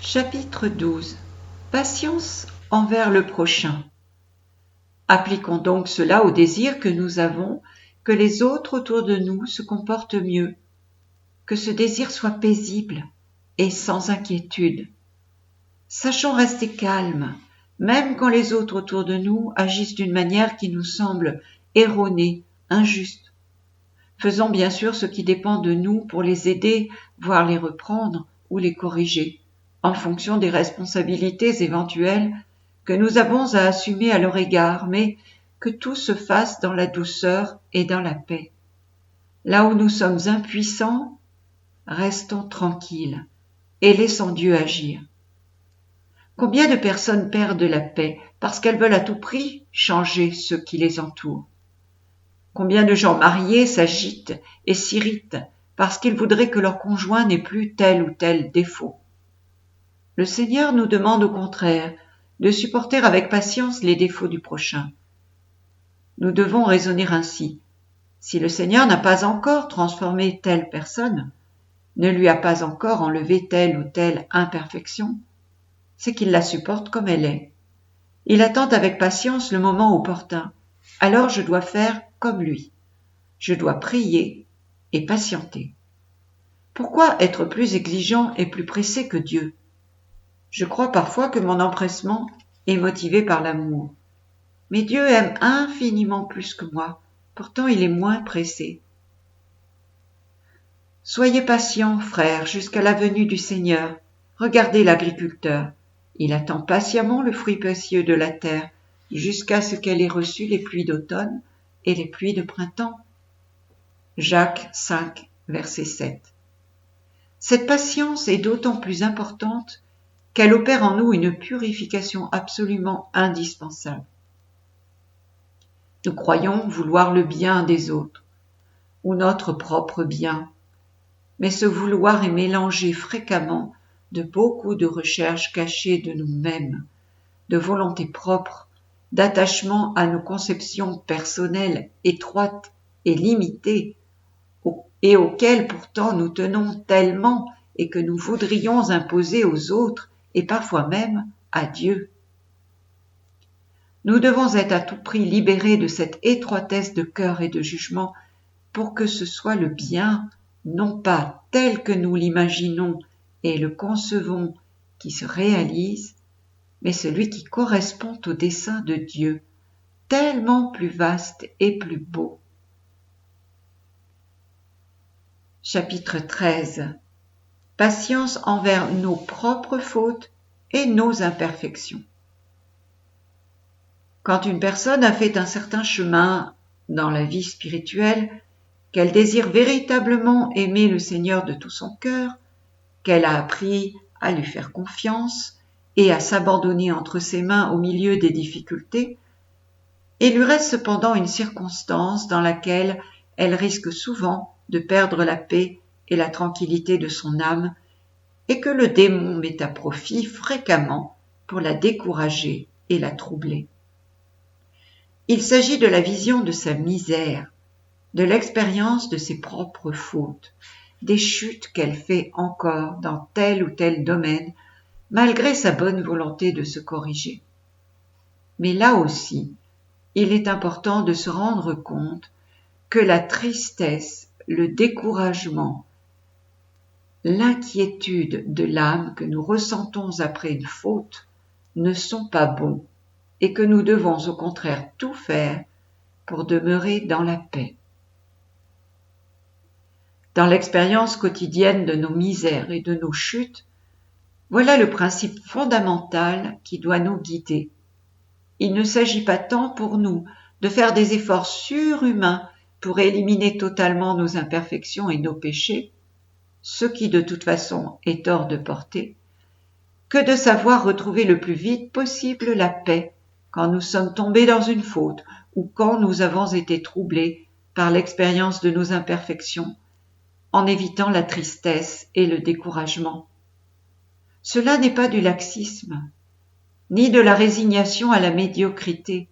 Chapitre 12. Patience envers le prochain. Appliquons donc cela au désir que nous avons que les autres autour de nous se comportent mieux, que ce désir soit paisible et sans inquiétude. Sachons rester calmes, même quand les autres autour de nous agissent d'une manière qui nous semble erronée, injuste. Faisons bien sûr ce qui dépend de nous pour les aider, voire les reprendre ou les corriger, en fonction des responsabilités éventuelles que nous avons à assumer à leur égard, mais que tout se fasse dans la douceur et dans la paix. Là où nous sommes impuissants, restons tranquilles et laissons Dieu agir. Combien de personnes perdent la paix parce qu'elles veulent à tout prix changer ceux qui les entourent? Combien de gens mariés s'agitent et s'irritent parce qu'ils voudraient que leur conjoint n'ait plus tel ou tel défaut? Le Seigneur nous demande au contraire de supporter avec patience les défauts du prochain. Nous devons raisonner ainsi. Si le Seigneur n'a pas encore transformé telle personne, ne lui a pas encore enlevé telle ou telle imperfection, c'est qu'il la supporte comme elle est. Il attend avec patience le moment opportun. Alors je dois faire comme lui. Je dois prier et patienter. Pourquoi être plus exigeant et plus pressé que Dieu? Je crois parfois que mon empressement est motivé par l'amour. Mais Dieu aime infiniment plus que moi, pourtant il est moins pressé. Soyez patients, frères, jusqu'à la venue du Seigneur. Regardez l'agriculteur. Il attend patiemment le fruit précieux de la terre, jusqu'à ce qu'elle ait reçu les pluies d'automne et les pluies de printemps. Jacques 5, verset 7. Cette patience est d'autant plus importante qu'elle opère en nous une purification absolument indispensable. Nous croyons vouloir le bien des autres, ou notre propre bien, mais ce vouloir est mélangé fréquemment de beaucoup de recherches cachées de nous-mêmes, de volonté propre, d'attachement à nos conceptions personnelles étroites et limitées, et auxquelles pourtant nous tenons tellement et que nous voudrions imposer aux autres et parfois même à Dieu. Nous devons être à tout prix libérés de cette étroitesse de cœur et de jugement pour que ce soit le bien, non pas tel que nous l'imaginons et le concevons, qui se réalise, mais celui qui correspond au dessein de Dieu, tellement plus vaste et plus beau. Chapitre 13. Patience envers nos propres fautes et nos imperfections. Quand une personne a fait un certain chemin dans la vie spirituelle, qu'elle désire véritablement aimer le Seigneur de tout son cœur, qu'elle a appris à lui faire confiance et à s'abandonner entre ses mains au milieu des difficultés, il lui reste cependant une circonstance dans laquelle elle risque souvent de perdre la paix et la tranquillité de son âme, et que le démon met à profit fréquemment pour la décourager et la troubler. Il s'agit de la vision de sa misère, de l'expérience de ses propres fautes, des chutes qu'elle fait encore dans tel ou tel domaine, malgré sa bonne volonté de se corriger. Mais là aussi, il est important de se rendre compte que la tristesse, le découragement, l'inquiétude de l'âme que nous ressentons après une faute ne sont pas bons et que nous devons au contraire tout faire pour demeurer dans la paix. Dans l'expérience quotidienne de nos misères et de nos chutes, voilà le principe fondamental qui doit nous guider. Il ne s'agit pas tant pour nous de faire des efforts surhumains pour éliminer totalement nos imperfections et nos péchés, ce qui de toute façon est hors de portée, que de savoir retrouver le plus vite possible la paix quand nous sommes tombés dans une faute ou quand nous avons été troublés par l'expérience de nos imperfections, en évitant la tristesse et le découragement. Cela n'est pas du laxisme, ni de la résignation à la médiocrité,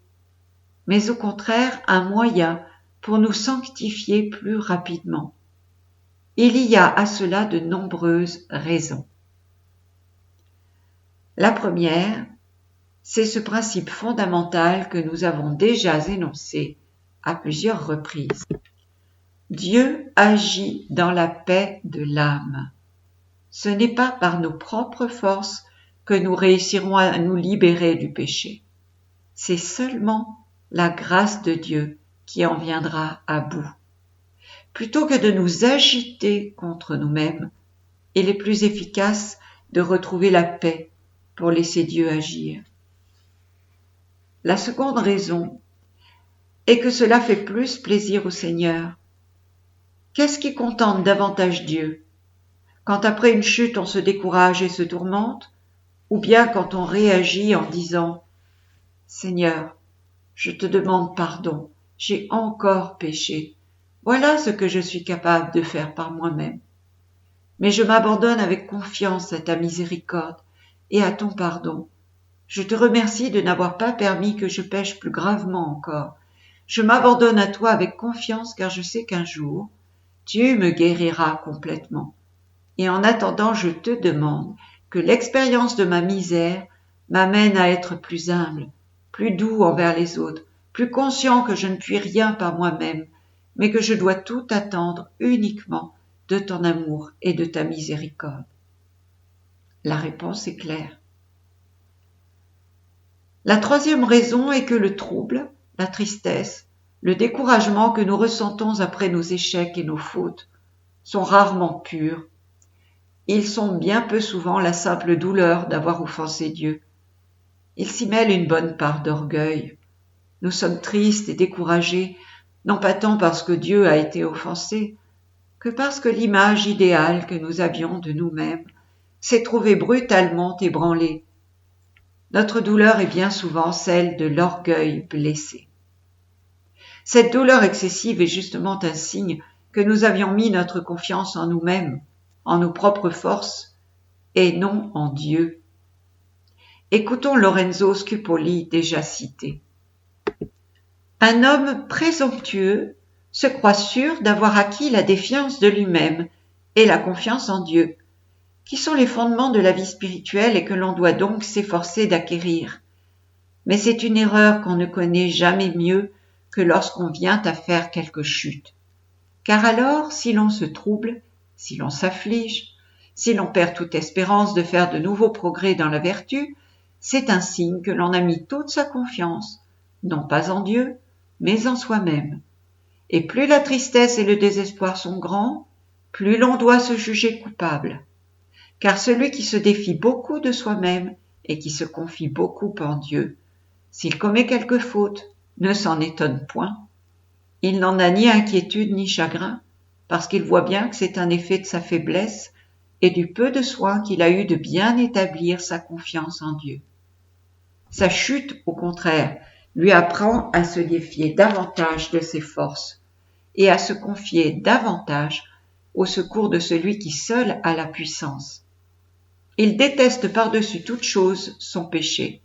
mais au contraire un moyen pour nous sanctifier plus rapidement. Il y a à cela de nombreuses raisons. La première, c'est ce principe fondamental que nous avons déjà énoncé à plusieurs reprises. Dieu agit dans la paix de l'âme. Ce n'est pas par nos propres forces que nous réussirons à nous libérer du péché. C'est seulement la grâce de Dieu qui en viendra à bout. Plutôt que de nous agiter contre nous-mêmes, il est plus efficace de retrouver la paix pour laisser Dieu agir. La seconde raison est que cela fait plus plaisir au Seigneur. Qu'est-ce qui contente davantage Dieu? Quand après une chute on se décourage et se tourmente, ou bien quand on réagit en disant « Seigneur, je te demande pardon, j'ai encore péché, voilà ce que je suis capable de faire par moi-même. Mais je m'abandonne avec confiance à ta miséricorde et à ton pardon. Je te remercie de n'avoir pas permis que je pêche plus gravement encore. Je m'abandonne à toi avec confiance car je sais qu'un jour, tu me guériras complètement. Et en attendant, je te demande que l'expérience de ma misère m'amène à être plus humble, plus doux envers les autres, plus conscient que je ne puis rien par moi-même, mais que je dois tout attendre uniquement de ton amour et de ta miséricorde. La réponse est claire. La troisième raison est que le trouble, la tristesse, le découragement que nous ressentons après nos échecs et nos fautes sont rarement purs. Ils sont bien peu souvent la simple douleur d'avoir offensé Dieu. Il s'y mêle une bonne part d'orgueil. Nous sommes tristes et découragés, non pas tant parce que Dieu a été offensé, que parce que l'image idéale que nous avions de nous-mêmes s'est trouvée brutalement ébranlée. Notre douleur est bien souvent celle de l'orgueil blessé. Cette douleur excessive est justement un signe que nous avions mis notre confiance en nous-mêmes, en nos propres forces, et non en Dieu. Écoutons Lorenzo Scupoli déjà cité. Un homme présomptueux se croit sûr d'avoir acquis la défiance de lui-même et la confiance en Dieu, qui sont les fondements de la vie spirituelle et que l'on doit donc s'efforcer d'acquérir. Mais c'est une erreur qu'on ne connaît jamais mieux que lorsqu'on vient à faire quelque chute. Car alors, si l'on se trouble, si l'on s'afflige, si l'on perd toute espérance de faire de nouveaux progrès dans la vertu, c'est un signe que l'on a mis toute sa confiance, non pas en Dieu, mais en soi-même. Et plus la tristesse et le désespoir sont grands, plus l'on doit se juger coupable. Car celui qui se défie beaucoup de soi-même et qui se confie beaucoup en Dieu, s'il commet quelque faute, ne s'en étonne point. Il n'en a ni inquiétude ni chagrin, parce qu'il voit bien que c'est un effet de sa faiblesse et du peu de soin qu'il a eu de bien établir sa confiance en Dieu. Sa chute, au contraire, lui apprend à se défier davantage de ses forces et à se confier davantage au secours de celui qui seul a la puissance. Il déteste par-dessus toute chose son péché.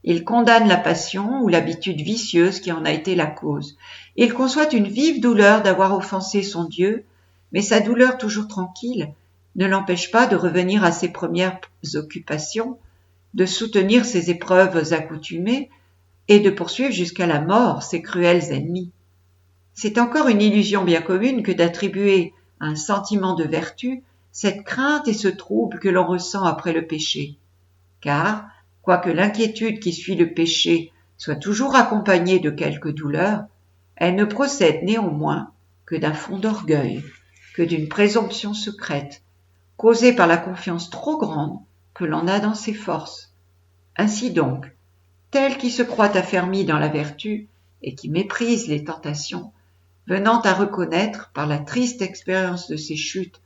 Il condamne la passion ou l'habitude vicieuse qui en a été la cause. Il conçoit une vive douleur d'avoir offensé son Dieu, mais sa douleur toujours tranquille ne l'empêche pas de revenir à ses premières occupations, de soutenir ses épreuves accoutumées et de poursuivre jusqu'à la mort ses cruels ennemis. C'est encore une illusion bien commune que d'attribuer à un sentiment de vertu cette crainte et ce trouble que l'on ressent après le péché. Car, quoique l'inquiétude qui suit le péché soit toujours accompagnée de quelque douleur, elle ne procède néanmoins que d'un fond d'orgueil, que d'une présomption secrète, causée par la confiance trop grande que l'on a dans ses forces. Ainsi donc, tel qui se croit affermi dans la vertu et qui méprise les tentations, venant à reconnaître par la triste expérience de ses chutes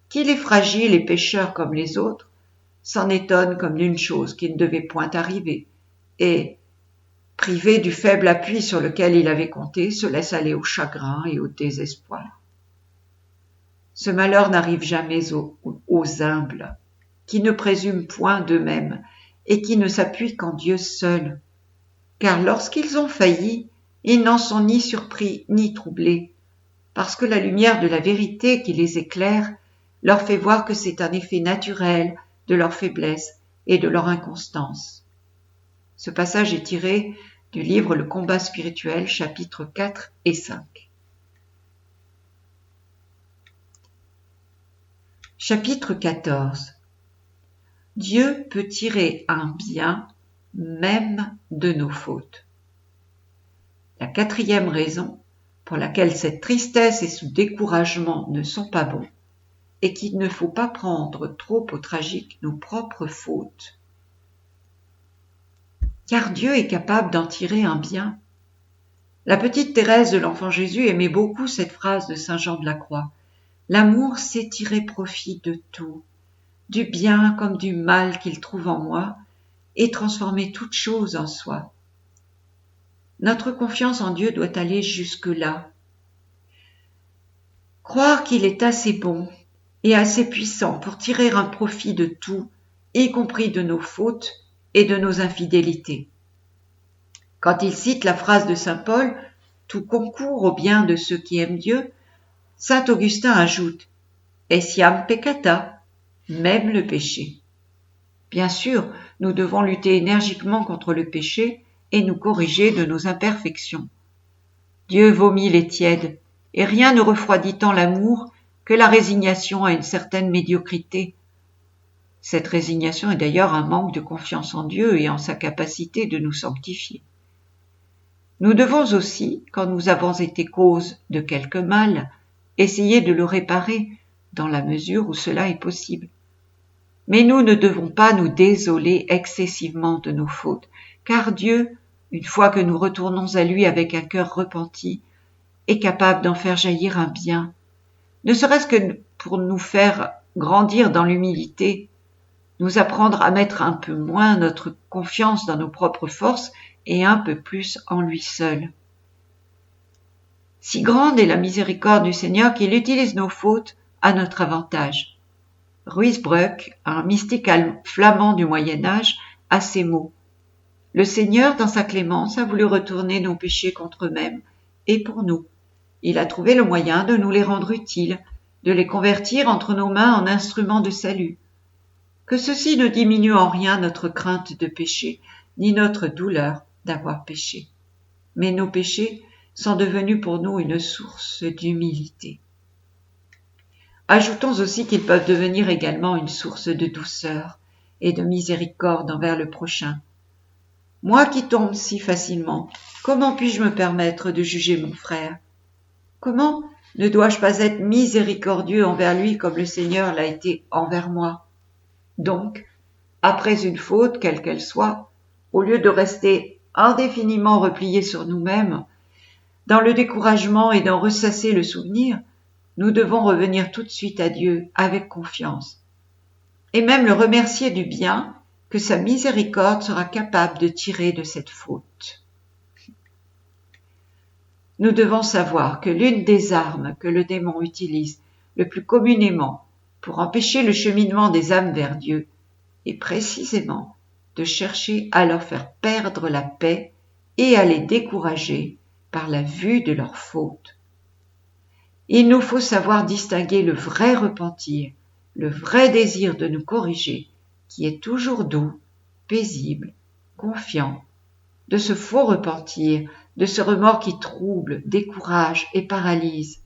qu'il est fragile et pécheur comme les autres, s'en étonne comme d'une chose qui ne devait point arriver, et, privé du faible appui sur lequel il avait compté, se laisse aller au chagrin et au désespoir. Ce malheur n'arrive jamais aux humbles, qui ne présument point d'eux-mêmes et qui ne s'appuient qu'en Dieu seul, car lorsqu'ils ont failli, ils n'en sont ni surpris ni troublés, parce que la lumière de la vérité qui les éclaire leur fait voir que c'est un effet naturel de leur faiblesse et de leur inconstance. Ce passage est tiré du livre Le combat spirituel, chapitres 4 et 5. Chapitre 14. Dieu peut tirer un bien même de nos fautes. La quatrième raison pour laquelle cette tristesse et ce découragement ne sont pas bons est qu'il ne faut pas prendre trop au tragique nos propres fautes. Car Dieu est capable d'en tirer un bien. La petite Thérèse de l'Enfant Jésus aimait beaucoup cette phrase de Saint Jean de la Croix. L'amour sait tirer profit de tout, du bien comme du mal qu'il trouve en moi, et transformer toute chose en soi. Notre confiance en Dieu doit aller jusque-là. Croire qu'il est assez bon et assez puissant pour tirer un profit de tout, y compris de nos fautes et de nos infidélités. Quand il cite la phrase de saint Paul « Tout concourt au bien de ceux qui aiment Dieu », saint Augustin ajoute « Essiam peccata », même le péché. Bien sûr, nous devons lutter énergiquement contre le péché et nous corriger de nos imperfections. Dieu vomit les tièdes, et rien ne refroidit tant l'amour que la résignation à une certaine médiocrité. Cette résignation est d'ailleurs un manque de confiance en Dieu et en sa capacité de nous sanctifier. Nous devons aussi, quand nous avons été cause de quelque mal, essayer de le réparer dans la mesure où cela est possible. Mais nous ne devons pas nous désoler excessivement de nos fautes, car Dieu, une fois que nous retournons à lui avec un cœur repenti, est capable d'en faire jaillir un bien, ne serait-ce que pour nous faire grandir dans l'humilité, nous apprendre à mettre un peu moins notre confiance dans nos propres forces et un peu plus en lui seul. Si grande est la miséricorde du Seigneur qu'il utilise nos fautes à notre avantage. Ruysbroeck, un mystique flamand du Moyen-Âge, a ces mots. Le Seigneur, dans sa clémence, a voulu retourner nos péchés contre eux-mêmes et pour nous. Il a trouvé le moyen de nous les rendre utiles, de les convertir entre nos mains en instruments de salut. Que ceci ne diminue en rien notre crainte de péché, ni notre douleur d'avoir péché. Mais nos péchés sont devenus pour nous une source d'humilité. Ajoutons aussi qu'ils peuvent devenir également une source de douceur et de miséricorde envers le prochain. Moi qui tombe si facilement, comment puis-je me permettre de juger mon frère ? Comment ne dois-je pas être miséricordieux envers lui comme le Seigneur l'a été envers moi ? Donc, après une faute, quelle qu'elle soit, au lieu de rester indéfiniment repliés sur nous-mêmes, dans le découragement et d'en ressasser le souvenir, nous devons revenir tout de suite à Dieu avec confiance, et même le remercier du bien que sa miséricorde sera capable de tirer de cette faute. Nous devons savoir que l'une des armes que le démon utilise le plus communément pour empêcher le cheminement des âmes vers Dieu est précisément de chercher à leur faire perdre la paix et à les décourager par la vue de leurs fautes. Il nous faut savoir distinguer le vrai repentir, le vrai désir de nous corriger, qui est toujours doux, paisible, confiant, de ce faux repentir, de ce remords qui trouble, décourage et paralyse.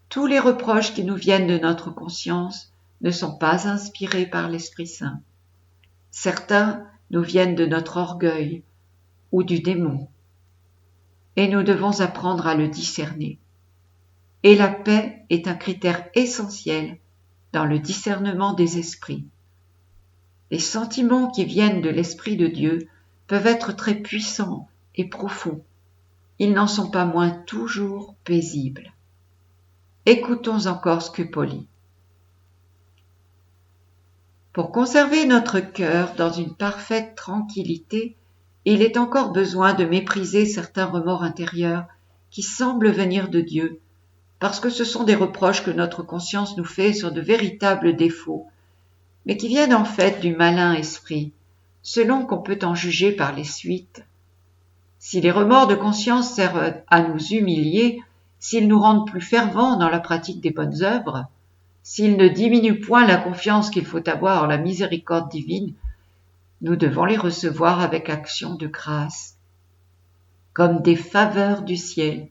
Tous les reproches qui nous viennent de notre conscience ne sont pas inspirés par l'Esprit Saint. Certains nous viennent de notre orgueil ou du démon, et nous devons apprendre à le discerner. Et la paix est un critère essentiel dans le discernement des esprits. Les sentiments qui viennent de l'Esprit de Dieu peuvent être très puissants et profonds. Ils n'en sont pas moins toujours paisibles. Écoutons encore Scupoli. Pour conserver notre cœur dans une parfaite tranquillité, il est encore besoin de mépriser certains remords intérieurs qui semblent venir de Dieu, parce que ce sont des reproches que notre conscience nous fait sur de véritables défauts, mais qui viennent en fait du malin esprit, selon qu'on peut en juger par les suites. Si les remords de conscience servent à nous humilier, s'ils nous rendent plus fervents dans la pratique des bonnes œuvres, s'ils ne diminuent point la confiance qu'il faut avoir en la miséricorde divine, nous devons les recevoir avec action de grâce, comme des faveurs du ciel.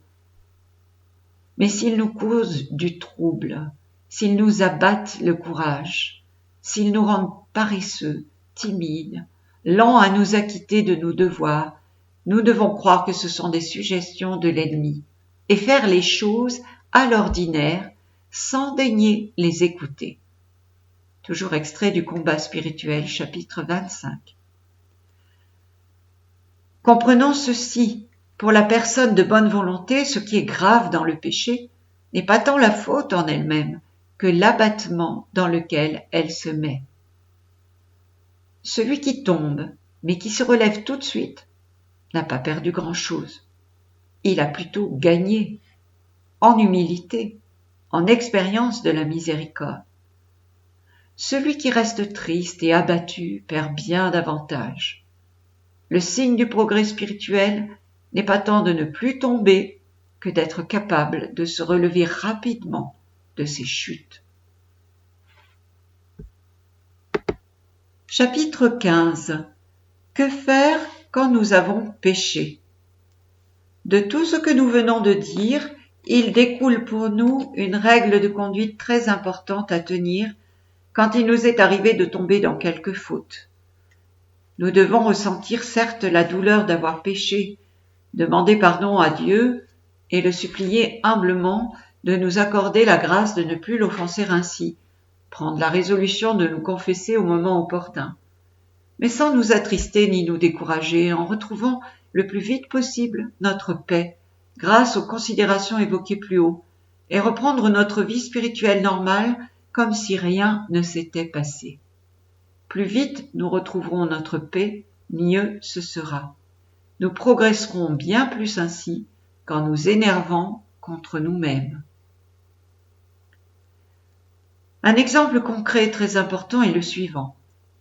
Mais s'ils nous causent du trouble, s'ils nous abattent le courage, s'ils nous rendent paresseux, timides, lents à nous acquitter de nos devoirs, nous devons croire que ce sont des suggestions de l'ennemi et faire les choses à l'ordinaire sans daigner les écouter. Toujours extrait du Combat spirituel, chapitre 25. Comprenons ceci, pour la personne de bonne volonté, ce qui est grave dans le péché n'est pas tant la faute en elle-même que l'abattement dans lequel elle se met. Celui qui tombe, mais qui se relève tout de suite, n'a pas perdu grand-chose. Il a plutôt gagné, en humilité, en expérience de la miséricorde. Celui qui reste triste et abattu perd bien davantage. Le signe du progrès spirituel n'est pas tant de ne plus tomber que d'être capable de se relever rapidement de ses chutes. Chapitre 15. Que faire quand nous avons péché? De tout ce que nous venons de dire, il découle pour nous une règle de conduite très importante à tenir quand il nous est arrivé de tomber dans quelque faute. Nous devons ressentir certes la douleur d'avoir péché, demander pardon à Dieu et le supplier humblement de nous accorder la grâce de ne plus l'offenser ainsi, prendre la résolution de nous confesser au moment opportun, mais sans nous attrister ni nous décourager, en retrouvant le plus vite possible notre paix grâce aux considérations évoquées plus haut, et reprendre notre vie spirituelle normale comme si rien ne s'était passé. Plus vite nous retrouverons notre paix, mieux ce sera. Nous progresserons bien plus ainsi qu'en nous énervant contre nous-mêmes. Un exemple concret très important est le suivant.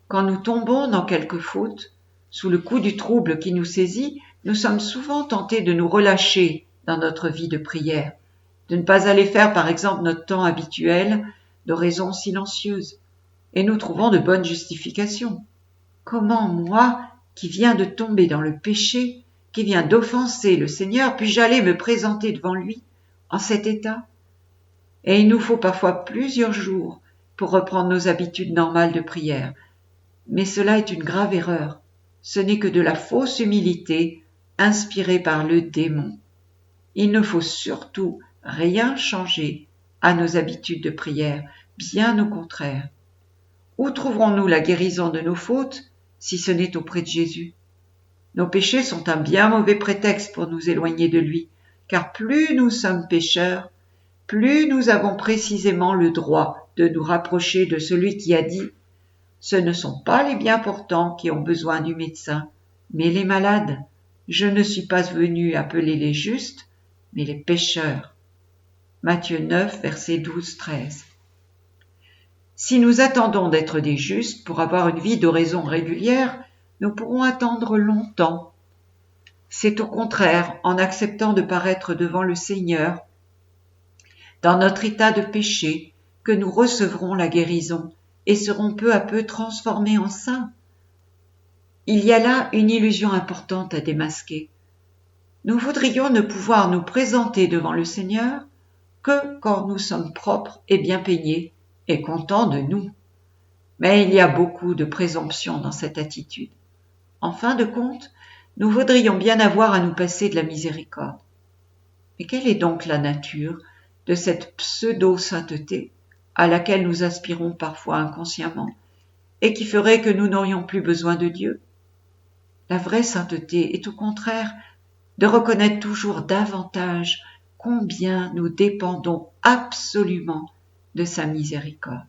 Quand nous tombons dans quelque faute, sous le coup du trouble qui nous saisit, nous sommes souvent tentés de nous relâcher dans notre vie de prière, de ne pas aller faire par exemple notre temps habituel d'oraison silencieuse, et nous trouvons de bonnes justifications. Comment moi, qui viens de tomber dans le péché, qui viens d'offenser le Seigneur, puis-je aller me présenter devant lui en cet état? Et il nous faut parfois plusieurs jours pour reprendre nos habitudes normales de prière. Mais cela est une grave erreur. Ce n'est que de la fausse humilité inspirée par le démon. Il ne faut surtout rien changer à nos habitudes de prière, bien au contraire. Où trouverons-nous la guérison de nos fautes si ce n'est auprès de Jésus? Nos péchés sont un bien mauvais prétexte pour nous éloigner de lui, car plus nous sommes pécheurs, plus nous avons précisément le droit de nous rapprocher de celui qui a dit « Ce ne sont pas les bien portants qui ont besoin du médecin, mais les malades. Je ne suis pas venu appeler les justes, mais les pécheurs. » Matthieu 9, versets 12-13. Si nous attendons d'être des justes pour avoir une vie d'oraison régulière, nous pourrons attendre longtemps. C'est au contraire en acceptant de paraître devant le Seigneur, dans notre état de péché, que nous recevrons la guérison et serons peu à peu transformés en saints. Il y a là une illusion importante à démasquer. Nous voudrions ne pouvoir nous présenter devant le Seigneur que quand nous sommes propres et bien peignés et contents de nous. Mais il y a beaucoup de présomption dans cette attitude. En fin de compte, nous voudrions bien avoir à nous passer de la miséricorde. Mais quelle est donc la nature de cette pseudo-sainteté à laquelle nous aspirons parfois inconsciemment et qui ferait que nous n'aurions plus besoin de Dieu? La vraie sainteté est au contraire de reconnaître toujours davantage combien nous dépendons absolument de sa miséricorde.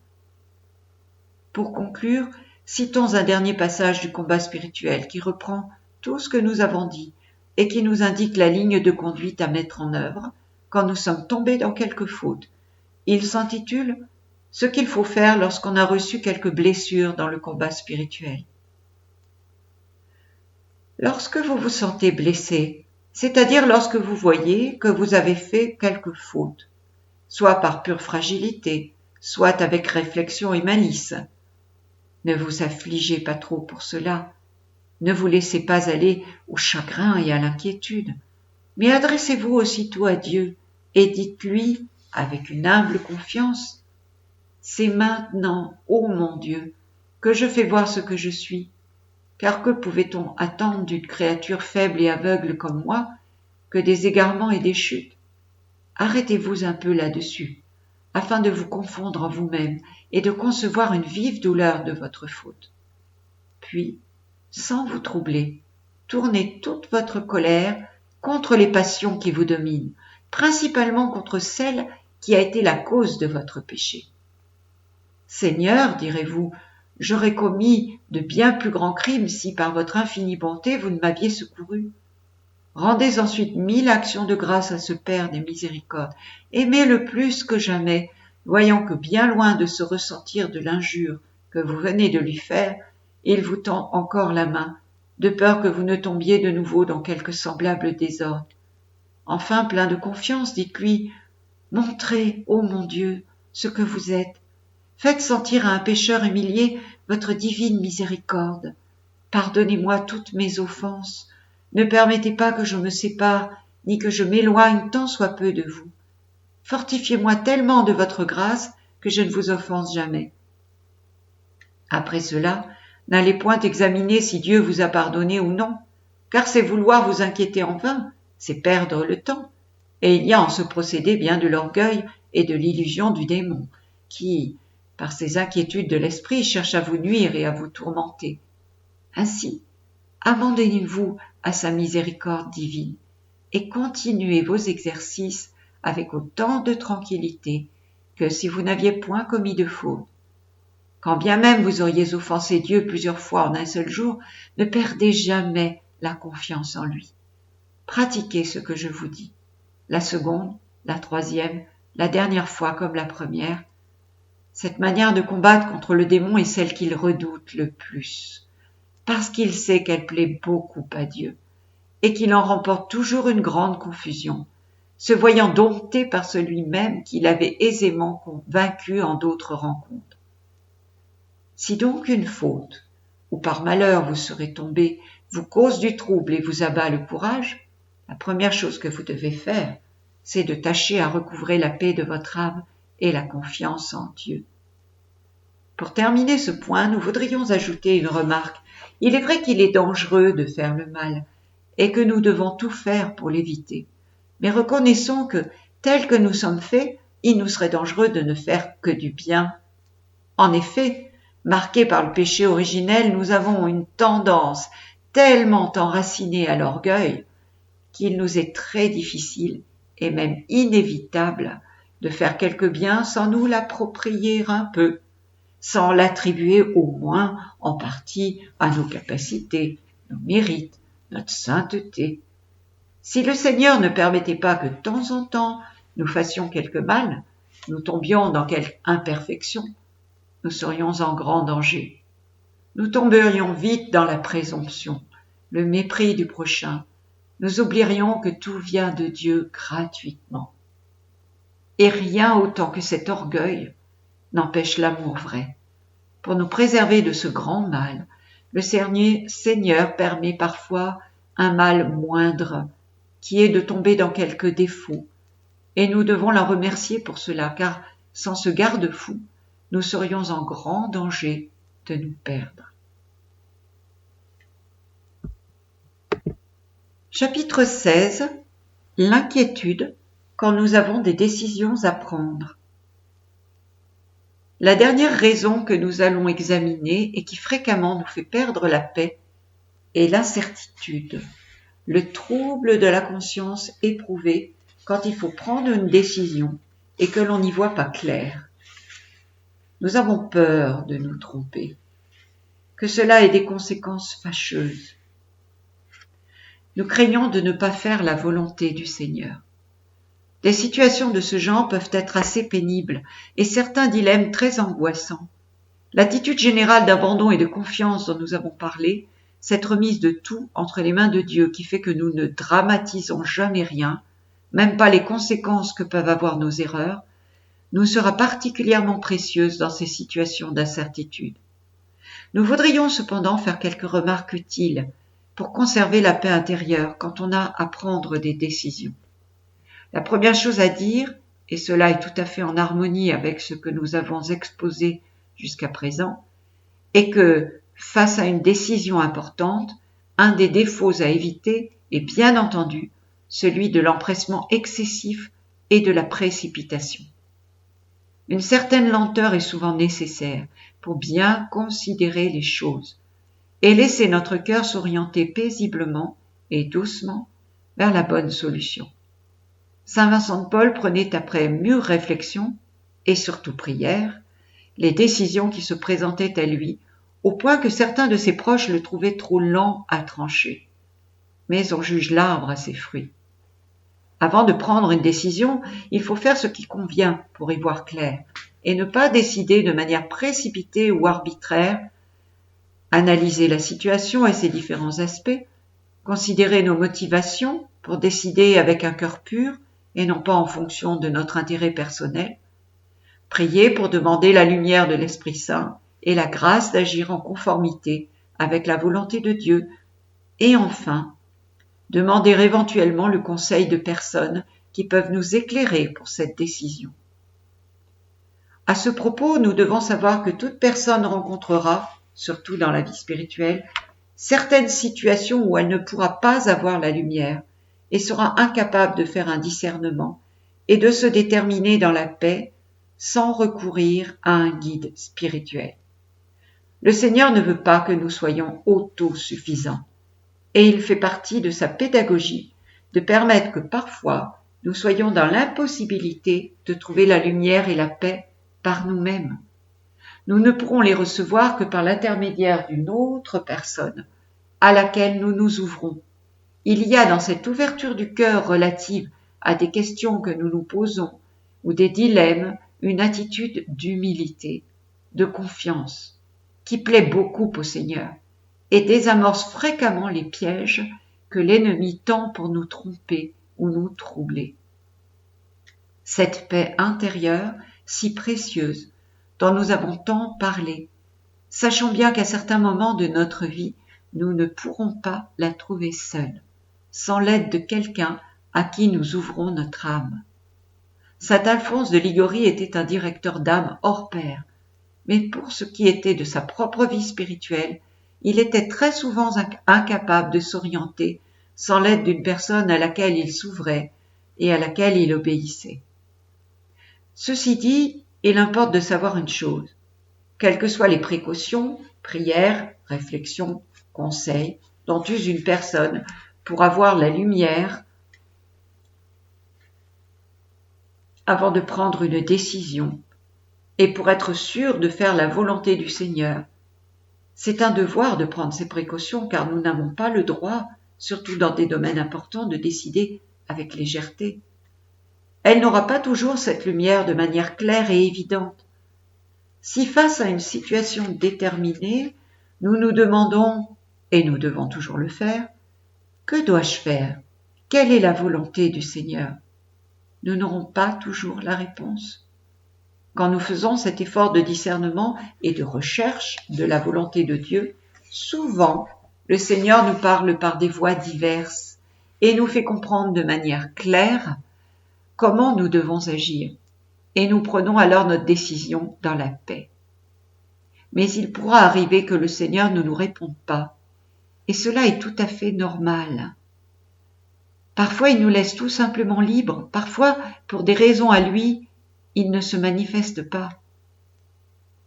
Pour conclure, citons un dernier passage du combat spirituel qui reprend tout ce que nous avons dit et qui nous indique la ligne de conduite à mettre en œuvre quand nous sommes tombés dans quelque faute. Il s'intitule « Ce qu'il faut faire lorsqu'on a reçu quelques blessures dans le combat spirituel ». Lorsque vous vous sentez blessé, c'est-à-dire lorsque vous voyez que vous avez fait quelque faute, soit par pure fragilité, soit avec réflexion et malice. Ne vous affligez pas trop pour cela, ne vous laissez pas aller au chagrin et à l'inquiétude, mais adressez-vous aussitôt à Dieu et dites-lui, avec une humble confiance, « C'est maintenant, ô mon Dieu, que je fais voir ce que je suis, car que pouvait-on attendre d'une créature faible et aveugle comme moi que des égarements et des chutes? Arrêtez-vous un peu là-dessus, afin de vous confondre en vous-même et de concevoir une vive douleur de votre faute. Puis, sans vous troubler, tournez toute votre colère contre les passions qui vous dominent, principalement contre celle qui a été la cause de votre péché. Seigneur, direz-vous, j'aurais commis de bien plus grands crimes si par votre infinie bonté vous ne m'aviez secouru. Rendez ensuite 1000 actions de grâce à ce Père des miséricordes. Aimez-le plus que jamais, voyant que bien loin de se ressentir de l'injure que vous venez de lui faire, il vous tend encore la main, de peur que vous ne tombiez de nouveau dans quelque semblable désordre. Enfin, plein de confiance, dites-lui, « Montrez, ô mon Dieu, ce que vous êtes. Faites sentir à un pécheur humilié votre divine miséricorde. Pardonnez-moi toutes mes offenses. Ne permettez pas que je me sépare, ni que je m'éloigne tant soit peu de vous. Fortifiez-moi tellement de votre grâce que je ne vous offense jamais. » Après cela, n'allez point examiner si Dieu vous a pardonné ou non, car c'est vouloir vous inquiéter en vain, c'est perdre le temps, et il y a en ce procédé bien de l'orgueil et de l'illusion du démon, qui, par ses inquiétudes de l'esprit, cherche à vous nuire et à vous tourmenter. Ainsi, abandonnez-vous à sa miséricorde divine et continuez vos exercices avec autant de tranquillité que si vous n'aviez point commis de faute. Quand bien même vous auriez offensé Dieu plusieurs fois en un seul jour, ne perdez jamais la confiance en lui. Pratiquez ce que je vous dis. La seconde, la troisième, la dernière fois comme la première. Cette manière de combattre contre le démon est celle qu'il redoute le plus, parce qu'il sait qu'elle plaît beaucoup à Dieu, et qu'il en remporte toujours une grande confusion, se voyant dompté par celui-même qu'il avait aisément vaincu en d'autres rencontres. Si donc une faute, ou par malheur vous serez tombé, vous cause du trouble et vous abat le courage, la première chose que vous devez faire, c'est de tâcher à recouvrer la paix de votre âme et la confiance en Dieu. Pour terminer ce point, nous voudrions ajouter une remarque. Il est vrai qu'il est dangereux de faire le mal, et que nous devons tout faire pour l'éviter. Mais reconnaissons que, tel que nous sommes faits, il nous serait dangereux de ne faire que du bien. En effet, marqués par le péché originel, nous avons une tendance tellement enracinée à l'orgueil qu'il nous est très difficile et même inévitable de faire quelque bien sans nous l'approprier un peu, sans l'attribuer au moins en partie à nos capacités, nos mérites, notre sainteté. Si le Seigneur ne permettait pas que de temps en temps nous fassions quelque mal, nous tombions dans quelque imperfection, nous serions en grand danger. Nous tomberions vite dans la présomption, le mépris du prochain. Nous oublierions que tout vient de Dieu gratuitement. Et rien autant que cet orgueil n'empêche l'amour vrai. Pour nous préserver de ce grand mal, le Seigneur permet parfois un mal moindre, qui est de tomber dans quelque défaut, et nous devons la remercier pour cela, car sans ce garde-fou, nous serions en grand danger de nous perdre. Chapitre 16. L'inquiétude quand nous avons des décisions à prendre. La dernière raison que nous allons examiner et qui fréquemment nous fait perdre la paix est l'incertitude, le trouble de la conscience éprouvé quand il faut prendre une décision et que l'on n'y voit pas clair. Nous avons peur de nous tromper, que cela ait des conséquences fâcheuses. Nous craignons de ne pas faire la volonté du Seigneur. Des situations de ce genre peuvent être assez pénibles et certains dilemmes très angoissants. L'attitude générale d'abandon et de confiance dont nous avons parlé, cette remise de tout entre les mains de Dieu qui fait que nous ne dramatisons jamais rien, même pas les conséquences que peuvent avoir nos erreurs, nous sera particulièrement précieuse dans ces situations d'incertitude. Nous voudrions cependant faire quelques remarques utiles pour conserver la paix intérieure quand on a à prendre des décisions. La première chose à dire, et cela est tout à fait en harmonie avec ce que nous avons exposé jusqu'à présent, est que, face à une décision importante, un des défauts à éviter est bien entendu celui de l'empressement excessif et de la précipitation. Une certaine lenteur est souvent nécessaire pour bien considérer les choses et laisser notre cœur s'orienter paisiblement et doucement vers la bonne solution. Saint Vincent de Paul prenait après mûre réflexion et surtout prière les décisions qui se présentaient à lui, au point que certains de ses proches le trouvaient trop lent à trancher. Mais on juge l'arbre à ses fruits. Avant de prendre une décision, il faut faire ce qui convient pour y voir clair et ne pas décider de manière précipitée ou arbitraire, analyser la situation et ses différents aspects, considérer nos motivations pour décider avec un cœur pur et non pas en fonction de notre intérêt personnel, prier pour demander la lumière de l'Esprit Saint et la grâce d'agir en conformité avec la volonté de Dieu, et enfin, demander éventuellement le conseil de personnes qui peuvent nous éclairer pour cette décision. À ce propos, nous devons savoir que toute personne rencontrera, surtout dans la vie spirituelle, certaines situations où elle ne pourra pas avoir la lumière et sera incapable de faire un discernement et de se déterminer dans la paix sans recourir à un guide spirituel. Le Seigneur ne veut pas que nous soyons autosuffisants, et il fait partie de sa pédagogie de permettre que parfois nous soyons dans l'impossibilité de trouver la lumière et la paix par nous-mêmes. Nous ne pourrons les recevoir que par l'intermédiaire d'une autre personne à laquelle nous nous ouvrons. Il y a dans cette ouverture du cœur relative à des questions que nous nous posons ou des dilemmes une attitude d'humilité, de confiance, qui plaît beaucoup au Seigneur et désamorce fréquemment les pièges que l'ennemi tend pour nous tromper ou nous troubler. Cette paix intérieure, si précieuse, dont nous avons tant parlé, sachons bien qu'à certains moments de notre vie, nous ne pourrons pas la trouver seuls, sans l'aide de quelqu'un à qui nous ouvrons notre âme. Saint Alphonse de Liguori était un directeur d'âme hors pair, mais pour ce qui était de sa propre vie spirituelle, il était très souvent incapable de s'orienter sans l'aide d'une personne à laquelle il s'ouvrait et à laquelle il obéissait. Ceci dit, il importe de savoir une chose, quelles que soient les précautions, prières, réflexions, conseils dont use une personne pour avoir la lumière avant de prendre une décision et pour être sûr de faire la volonté du Seigneur. C'est un devoir de prendre ces précautions car nous n'avons pas le droit, surtout dans des domaines importants, de décider avec légèreté. Elle n'aura pas toujours cette lumière de manière claire et évidente. Si face à une situation déterminée, nous nous demandons, et nous devons toujours le faire, que dois-je faire? Quelle est la volonté du Seigneur? Nous n'aurons pas toujours la réponse. Quand nous faisons cet effort de discernement et de recherche de la volonté de Dieu, souvent le Seigneur nous parle par des voies diverses et nous fait comprendre de manière claire comment nous devons agir, et nous prenons alors notre décision dans la paix. Mais il pourra arriver que le Seigneur ne nous réponde pas, et cela est tout à fait normal. Parfois, il nous laisse tout simplement libres. Parfois, pour des raisons à lui, il ne se manifeste pas.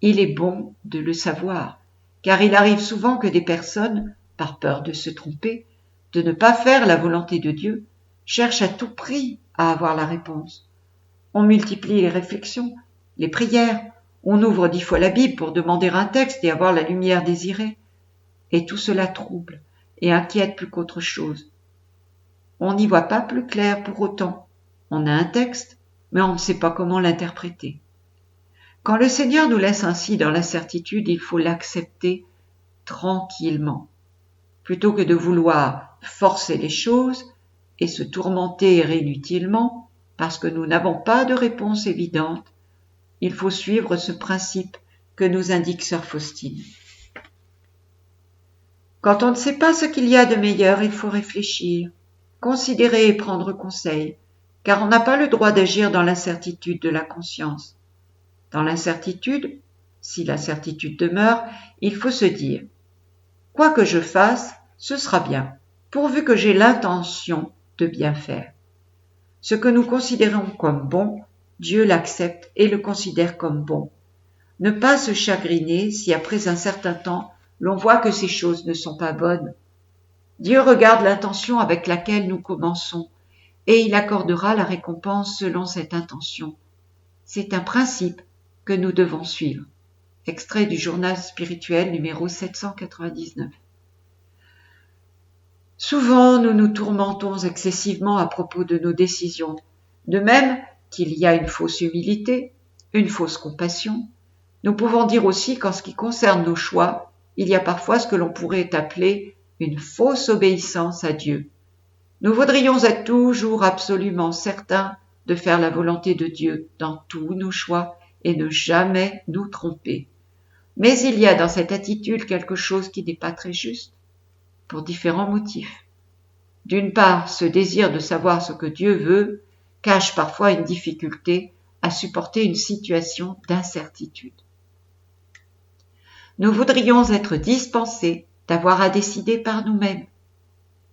Il est bon de le savoir, car il arrive souvent que des personnes, par peur de se tromper, de ne pas faire la volonté de Dieu, cherchent à tout prix à avoir la réponse. On multiplie les réflexions, les prières, on ouvre 10 fois la Bible pour demander un texte et avoir la lumière désirée. Et tout cela trouble et inquiète plus qu'autre chose. On n'y voit pas plus clair pour autant. On a un texte, mais on ne sait pas comment l'interpréter. Quand le Seigneur nous laisse ainsi dans l'incertitude, il faut l'accepter tranquillement, plutôt que de vouloir forcer les choses et se tourmenter inutilement parce que nous n'avons pas de réponse évidente il faut suivre ce principe que nous indique sœur Faustine. Quand on ne sait pas ce qu'il y a de meilleur, il faut réfléchir, considérer et prendre conseil, car on n'a pas le droit d'agir dans l'incertitude de la conscience. Dans l'incertitude, si la certitude demeure, il faut se dire « Quoi que je fasse, ce sera bien, pourvu que j'ai l'intention de bien faire. » Ce que nous considérons comme bon, Dieu l'accepte et le considère comme bon. Ne pas se chagriner si après un certain temps, l'on voit que ces choses ne sont pas bonnes. Dieu regarde l'intention avec laquelle nous commençons et il accordera la récompense selon cette intention. C'est un principe que nous devons suivre. Extrait du journal spirituel numéro 799. Souvent, nous nous tourmentons excessivement à propos de nos décisions, de même qu'il y a une fausse humilité, une fausse compassion. Nous pouvons dire aussi qu'en ce qui concerne nos choix, il y a parfois ce que l'on pourrait appeler une fausse obéissance à Dieu. Nous voudrions être toujours absolument certains de faire la volonté de Dieu dans tous nos choix et ne jamais nous tromper. Mais il y a dans cette attitude quelque chose qui n'est pas très juste, pour différents motifs. D'une part, ce désir de savoir ce que Dieu veut cache parfois une difficulté à supporter une situation d'incertitude. Nous voudrions être dispensés d'avoir à décider par nous-mêmes.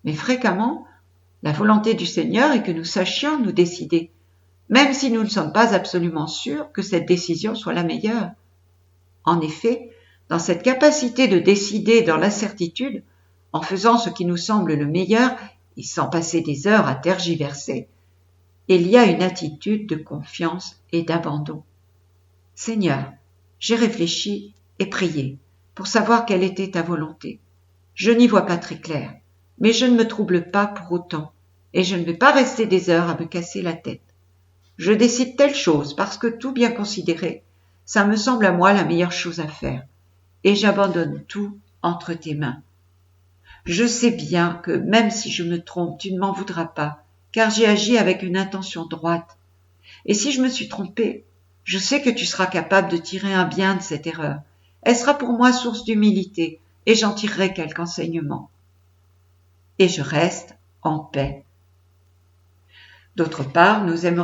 Mais fréquemment, la volonté du Seigneur est que nous sachions nous décider, même si nous ne sommes pas absolument sûrs que cette décision soit la meilleure. En effet, dans cette capacité de décider dans l'incertitude, en faisant ce qui nous semble le meilleur et sans passer des heures à tergiverser, il y a une attitude de confiance et d'abandon. Seigneur, j'ai réfléchi et prié pour savoir quelle était ta volonté. Je n'y vois pas très clair, mais je ne me trouble pas pour autant et je ne vais pas rester des heures à me casser la tête. Je décide telle chose parce que tout bien considéré, ça me semble à moi la meilleure chose à faire et j'abandonne tout entre tes mains. Je sais bien que même si je me trompe, tu ne m'en voudras pas, car j'ai agi avec une intention droite. Et si je me suis trompée, je sais que tu seras capable de tirer un bien de cette erreur. Elle sera pour moi source d'humilité, et j'en tirerai quelque enseignement. Et je reste en paix. D'autre part, nous aimerions